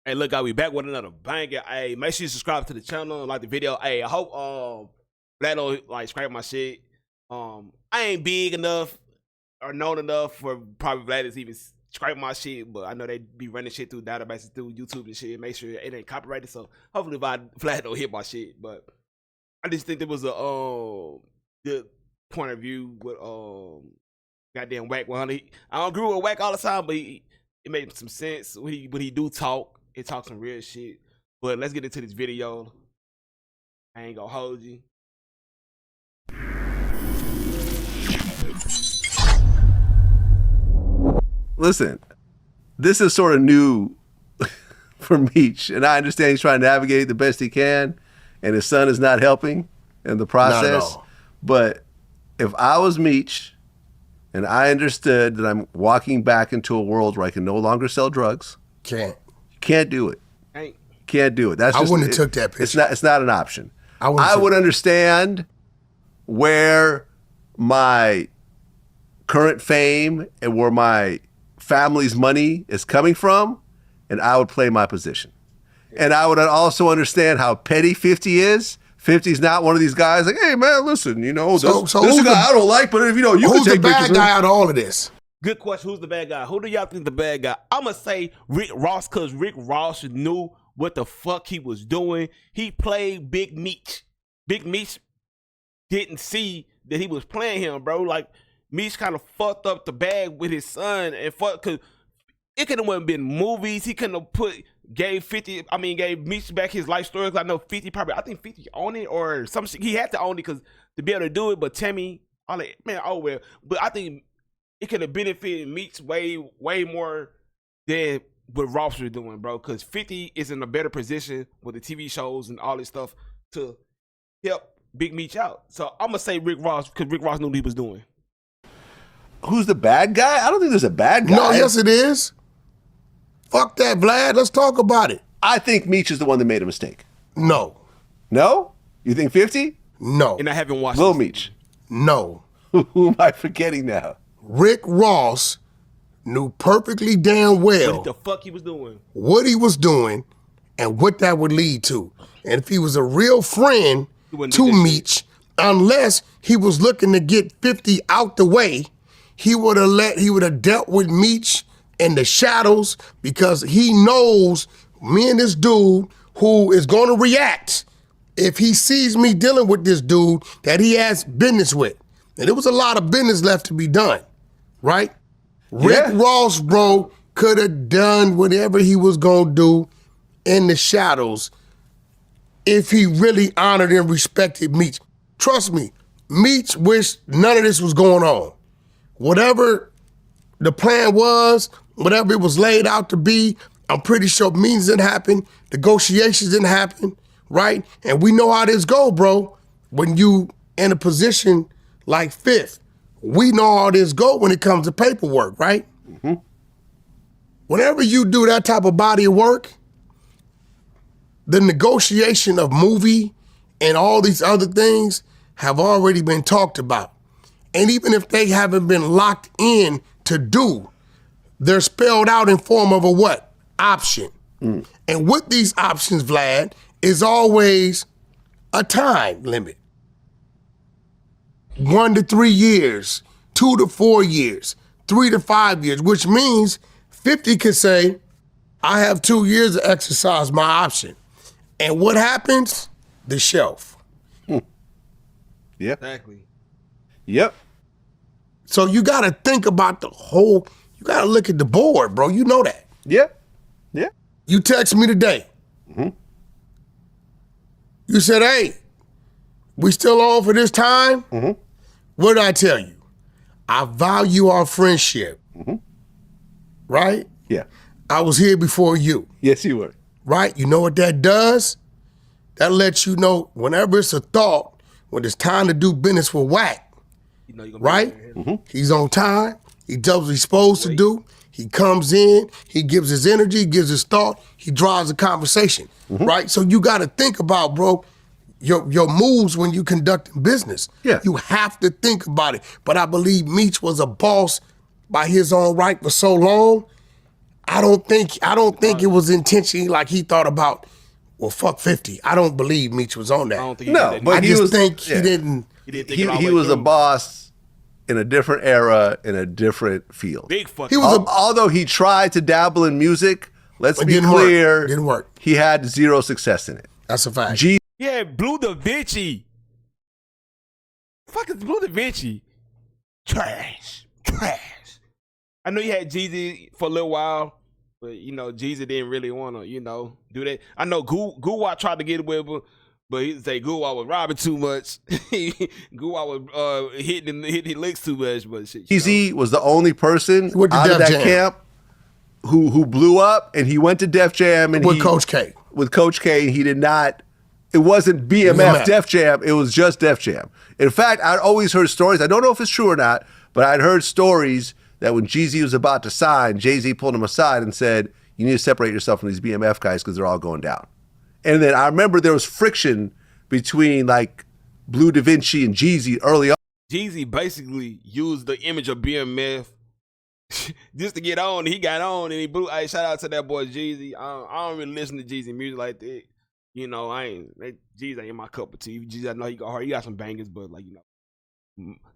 Hey, look, I be back with another banger. Hey, make sure you subscribe to the channel and like the video. Hey, I hope Vlad don't like scrape my shit. I ain't big enough or known enough for probably Vlad to even scrape my shit, but I know they be running shit through databases through YouTube and shit. Make sure it ain't copyrighted. So hopefully Vlad don't hit my shit. But I just think there was a good point of view with goddamn Wack 100. I don't agree with Wack all the time, but it made some sense when he do talk. It talks some real shit. But let's get into this video. I ain't gonna hold you. Listen, this is sort of new for Meech, and I understand he's trying to navigate the best he can, and his son is not helping in the process. Not at all. But if I was Meech, and I understood that I'm walking back into a world where I can no longer sell drugs, can't do it. Can't do it. That's I just, wouldn't have took that picture. It's not an option. I would understand where my current fame and where my family's money is coming from, and I would play my position. And I would also understand how petty 50 is. 50's not one of these guys like, hey man, listen, you know, this guy I don't like, but if you know, you can take who's the bad pictures guy out of all of this? Good question. Who's the bad guy? Who do y'all think the bad guy? I'm going to say Rick Ross, because Rick Ross knew what the fuck he was doing. He played Big Meech. Big Meech didn't see that he was playing him, bro. Like, Meech kind of fucked up the bag with his son and because it could have been movies. He couldn't have gave Meech back his life story. I know 50 probably, I think 50 owned it or some shit. He had to own it because to be able to do it, but Tammy, man, oh well. But I think it could have benefited Meech way more than what Ross was doing, bro. Because 50 is in a better position with the TV shows and all this stuff to help Big Meech out. So I'm gonna say Rick Ross because Rick Ross knew what he was doing. Who's the bad guy? I don't think there's a bad guy. No, yes it is. Fuck that, Vlad. Let's talk about it. I think Meech is the one that made a mistake. No. No? You think 50? No. And I haven't watched Lil Meech. No. Who am I forgetting now? Rick Ross knew perfectly damn well what the fuck he was doing, what he was doing, and what that would lead to. And if he was a real friend to Meech, unless he was looking to get 50 out the way, he would have dealt with Meech in the shadows because he knows me and this dude who is going to react if he sees me dealing with this dude that he has business with. And there was a lot of business left to be done, right? Rick Ross, bro, could have done whatever he was going to do in the shadows if he really honored and respected Meech. Trust me, Meech wished none of this was going on. Whatever the plan was, whatever it was laid out to be, I'm pretty sure meetings didn't happen, negotiations didn't happen, right? And we know how this go, bro. When you in a position like Fifth, we know how this go when it comes to paperwork, right? Mm-hmm. Whenever you do that type of body of work, the negotiation of movie and all these other things have already been talked about. And even if they haven't been locked in to do, they're spelled out in form of a what? Option. Mm. And with these options, Vlad, is always a time limit. 1 to 3 years, 2 to 4 years, 3 to 5 years, which means 50 could say, I have 2 years to exercise my option. And what happens? The shelf. Yep. Exactly. Yep. So you got to think about you got to look at the board, bro. You know that. Yeah. Yeah. You text me today. Mm-hmm. You said, hey, we still on for this time? Mm-hmm. What did I tell you? I value our friendship. Mm-hmm. Right? Yeah. I was here before you. Yes, you were. Right? You know what that does? That lets you know whenever it's a thought, when it's time to do business with Wack, right? Mm-hmm. He's on time. He does what he's supposed to do. He comes in, he gives his energy, gives his thought, he drives the conversation, right? So you got to think about, bro, your moves when you conducting business. Yeah. You have to think about it. But I believe Meech was a boss by his own right for so long. I don't think it was intentionally like he thought about, well, fuck 50. I don't believe Meech was on that. I don't think he No, did that. but I he just was- think yeah. he didn't. He didn't think it all He the way was a through. boss in a different era, in a different field. Big fucking. He was a Although he tried to dabble in music, let's It be didn't work. clear, Didn't work. he had zero success in it. That's a fact. Yeah, Blue Da Vinci. Fuck is Blue Da Vinci? Trash. I know you had Jeezy for a little while, but you know Jeezy didn't really want to, do that. I know Guwap tried to get with him, but he say Guwap was robbing too much. Guwap was hitting licks too much, but shit. Easy was the only person Went to out of Def that Jam. camp who blew up, and he went to Def Jam and With Coach K. With Coach K, and he did not. It wasn't BMF Def Jam. It was just Def Jam. In fact, I'd always heard stories. I don't know if it's true or not, but I'd heard stories that when Jeezy was about to sign, Jay-Z pulled him aside and said, "You need to separate yourself from these BMF guys because they're all going down." And then I remember there was friction between like Blue Da Vinci and Jeezy early on. Jeezy basically used the image of BMF just to get on. He got on and he blew. Hey, shout out to that boy Jeezy. I don't really listen to Jeezy music like that. Jeezy ain't my cup of tea. Jeezy, I know he got hard. He got some bangers, but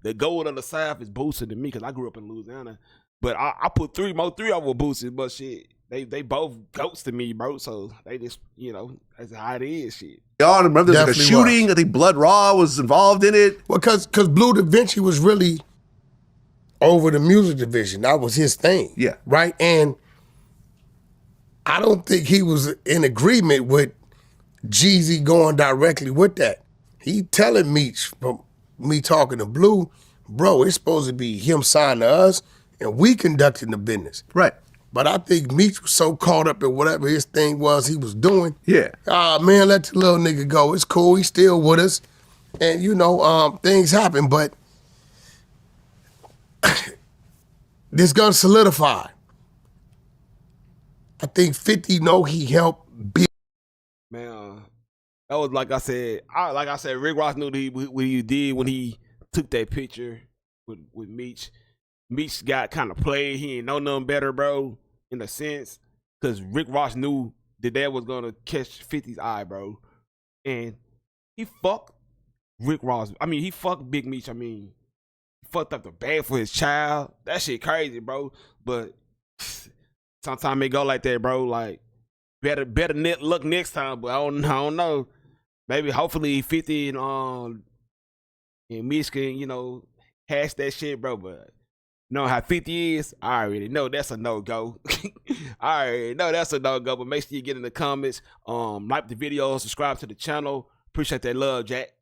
the gold of the South is boosted to me because I grew up in Louisiana. But I put three over boosted, but shit, they both goats to me, bro. So they just, that's how it is, shit. I remember there was like a Definitely shooting. I think Blood Raw was involved in it. Well, because Blue Da Vinci was really over the music division. That was his thing. Yeah. Right? And I don't think he was in agreement with Jeezy going directly with that. He telling Meech, from me talking to Blue, bro, it's supposed to be him signing to us and we conducting the business. Right. But I think Meech was so caught up in whatever his thing was he was doing. Yeah. Man, let the little nigga go. It's cool. He's still with us. And, things happen. But this gonna solidify. I think 50 know he helped build. Man, that was like I said, Rick Ross knew what he did when he took that picture with Meech. Meech got kind of played. He ain't know nothing better, bro, in a sense. Because Rick Ross knew that was going to catch 50's eye, bro. And he fucked Rick Ross. I mean, he fucked Big Meech. I mean, he fucked up the bag for his child. That shit crazy, bro. But sometimes it go like that, bro. Like, better luck next time. But I don't know. Maybe, hopefully, 50 and Meech can, hash that shit, bro. But know how 50 is, I already know that's a no-go. I already know that's a no-go, but make sure you get in the comments, like the video, subscribe to the channel. Appreciate that love, Jack.